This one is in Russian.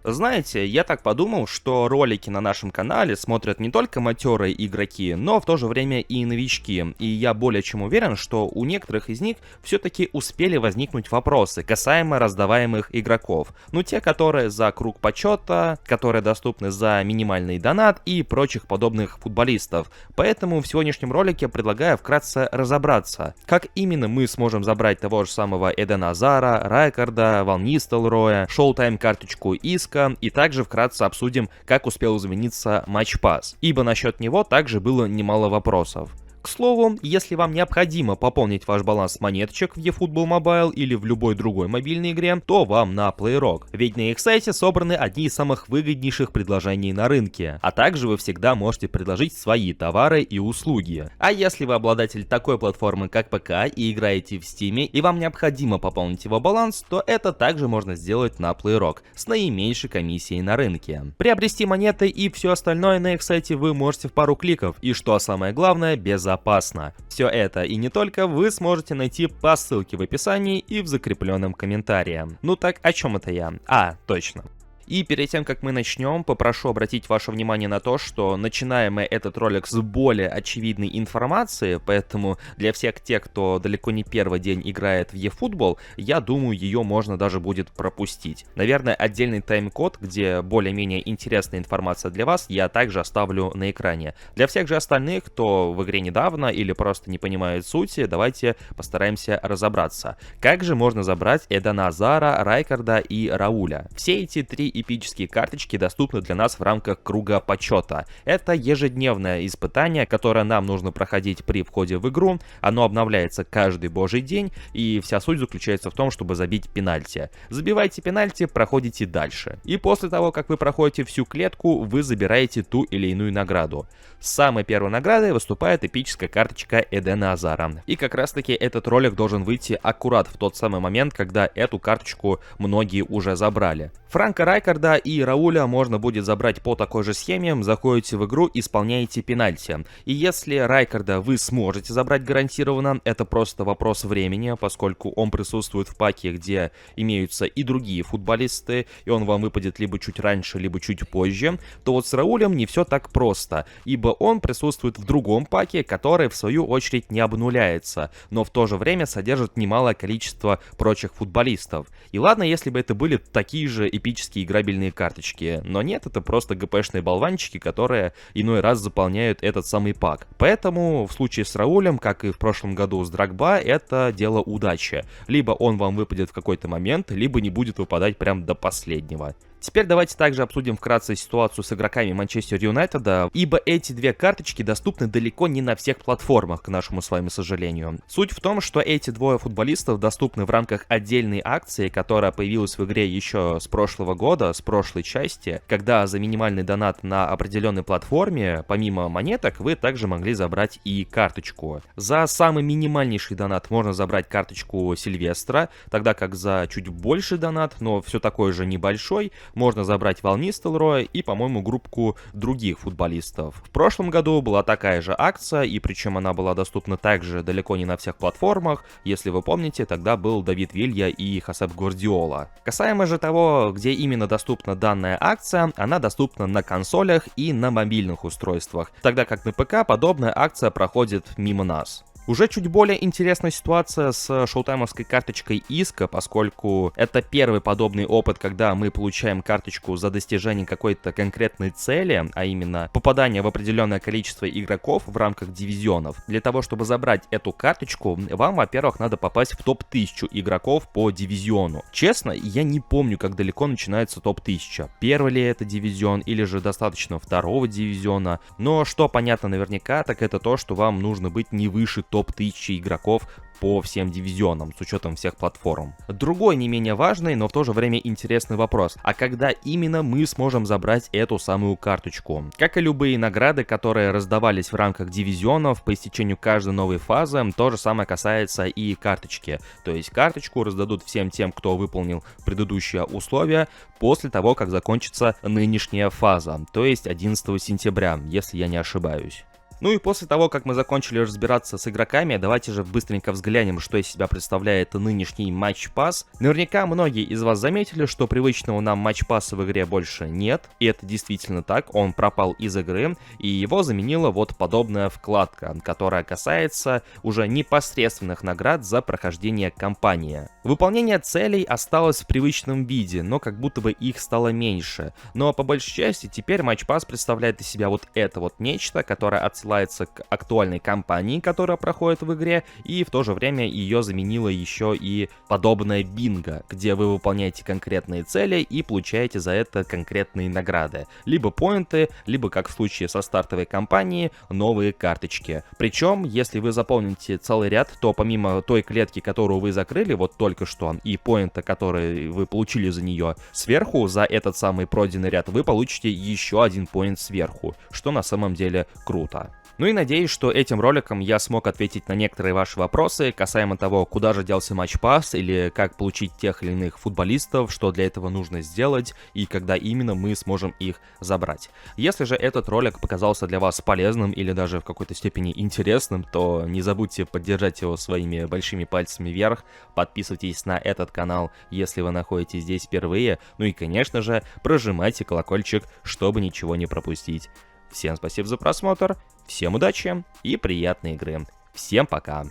Знаете, я так подумал, что ролики на нашем канале смотрят не только матерые игроки, но в то же время и новички. И я более чем уверен, что у некоторых из них все-таки успели возникнуть вопросы касаемо раздаваемых игроков. Ну, те, которые за круг почета, которые доступны за минимальный донат и прочих подобных футболистов. Поэтому в сегодняшнем ролике предлагаю вкратце разобраться, как именно мы сможем забрать того же самого Эдена Азара, Райкарда, Ван Нистелрooя, Шоутайм карточку Иск, и также вкратце обсудим, как успел измениться матч-пасс, ибо насчет него также было немало вопросов. К слову, если вам необходимо пополнить ваш баланс монеточек в eFootball Mobile или в любой другой мобильной игре, то вам на PlayRock, ведь на их сайте собраны одни из самых выгоднейших предложений на рынке, а также вы всегда можете предложить свои товары и услуги. А если вы обладатель такой платформы, как ПК, и играете в Steam, и вам необходимо пополнить его баланс, то это также можно сделать на PlayRock с наименьшей комиссией на рынке. Приобрести монеты и все остальное на их сайте вы можете в пару кликов, и что самое главное, безопасно. Все это и не только вы сможете найти по ссылке в описании и в закрепленном комментарии. Ну так, о чем это я? Точно. И перед тем, как мы начнем, попрошу обратить ваше внимание на то, что начинаем мы этот ролик с более очевидной информации, поэтому для всех тех, кто далеко не первый день играет в eFootball, я думаю, ее можно даже будет пропустить. Наверное, отдельный тайм-код, где более-менее интересная информация для вас, я также оставлю на экране. Для всех же остальных, кто в игре недавно или просто не понимает сути, давайте постараемся разобраться. Как же можно забрать Эдена Азара, Райкарда и Рауля? Все эти три эпические карточки доступны для нас в рамках круга почета. Это ежедневное испытание, которое нам нужно проходить при входе в игру. Оно обновляется каждый божий день, и вся суть заключается в том, чтобы забить пенальти. Забивайте пенальти, проходите дальше. И после того, как вы проходите всю клетку, вы забираете ту или иную награду. Самой первой наградой выступает эпическая карточка Эдена Азара. И как раз таки этот ролик должен выйти аккурат в тот самый момент, когда эту карточку многие уже забрали. Франка Райкарда и Рауля можно будет забрать по такой же схеме. Заходите в игру, исполняете пенальти. И если Райкарда вы сможете забрать гарантированно, это просто вопрос времени, поскольку он присутствует в паке, где имеются и другие футболисты, и он вам выпадет либо чуть раньше, либо чуть позже, то вот с Раулем не все так просто, ибо он присутствует в другом паке, который в свою очередь не обнуляется, но в то же время содержит немалое количество прочих футболистов. И ладно, если бы это были такие же эпические играбельные карточки, но нет, это просто ГПшные болванчики, которые иной раз заполняют этот самый пак. Поэтому в случае с Раулем, как и в прошлом году с Дрогба, это дело удачи. Либо он вам выпадет в какой-то момент, либо не будет выпадать прям до последнего. Теперь давайте также обсудим вкратце ситуацию с игроками Манчестер Юнайтеда, ибо эти две карточки доступны далеко не на всех платформах, к нашему с вами сожалению. Суть в том, что эти двое футболистов доступны в рамках отдельной акции, которая появилась в игре еще с прошлого года, с прошлой части, когда за минимальный донат на определенной платформе, помимо монеток, вы также могли забрать и карточку. За самый минимальнейший донат можно забрать карточку Сильвестра, тогда как за чуть больший донат, но все такой же небольшой, можно забрать Ван Нистелрooя и, по-моему, группку других футболистов. В прошлом году была такая же акция, и причем она была доступна также далеко не на всех платформах. Если вы помните, тогда был Давид Вилья и Хосеп Гвардиола. Касаемо же того, где именно доступна данная акция, она доступна на консолях и на мобильных устройствах, тогда как на ПК подобная акция проходит мимо нас. Уже чуть более интересная ситуация с шоутаймовской карточкой Иска, поскольку это первый подобный опыт, когда мы получаем карточку за достижение какой-то конкретной цели, а именно попадание в определенное количество игроков в рамках дивизионов. Для того, чтобы забрать эту карточку, вам, во-первых, надо попасть в топ-1000 игроков по дивизиону. Честно, я не помню, как далеко начинается топ-1000. Первый ли это дивизион, или же достаточно второго дивизиона. Но что понятно наверняка, так это то, что вам нужно быть не выше топ-1000 игроков по всем дивизионам, с учетом всех платформ. Другой не менее важный, но в то же время интересный вопрос. А когда именно мы сможем забрать эту самую карточку? Как и любые награды, которые раздавались в рамках дивизионов по истечению каждой новой фазы, то же самое касается и карточки. То есть карточку раздадут всем тем, кто выполнил предыдущее условие после того, как закончится нынешняя фаза, то есть 11 сентября, если я не ошибаюсь. Ну и после того, как мы закончили разбираться с игроками, давайте же быстренько взглянем, что из себя представляет нынешний Match Pass. Наверняка многие из вас заметили, что привычного нам Match Pass в игре больше нет, и это действительно так, он пропал из игры, и его заменила вот подобная вкладка, которая касается уже непосредственных наград за прохождение кампании. Выполнение целей осталось в привычном виде, но как будто бы их стало меньше. Но по большей части теперь Match Pass представляет из себя вот это вот нечто, которое отсылается к актуальной кампании, которая проходит в игре, и в то же время ее заменила еще и подобная бинго, где вы выполняете конкретные цели и получаете за это конкретные награды. Либо поинты, либо, как в случае со стартовой кампанией, новые карточки. Причем, если вы заполните целый ряд, то помимо той клетки, которую вы закрыли вот только что, и поинта, который вы получили за нее, сверху за этот самый пройденный ряд вы получите еще один поинт сверху, что на самом деле круто. Ну и надеюсь, что этим роликом я смог ответить на некоторые ваши вопросы касаемо того, куда же делся Match Pass, или как получить тех или иных футболистов, что для этого нужно сделать, и когда именно мы сможем их забрать. Если же этот ролик показался для вас полезным или даже в какой-то степени интересным, то не забудьте поддержать его своими большими пальцами вверх, подписывайтесь на этот канал, если вы находитесь здесь впервые, ну и, конечно же, прожимайте колокольчик, чтобы ничего не пропустить. Всем спасибо за просмотр, всем удачи и приятной игры. Всем пока!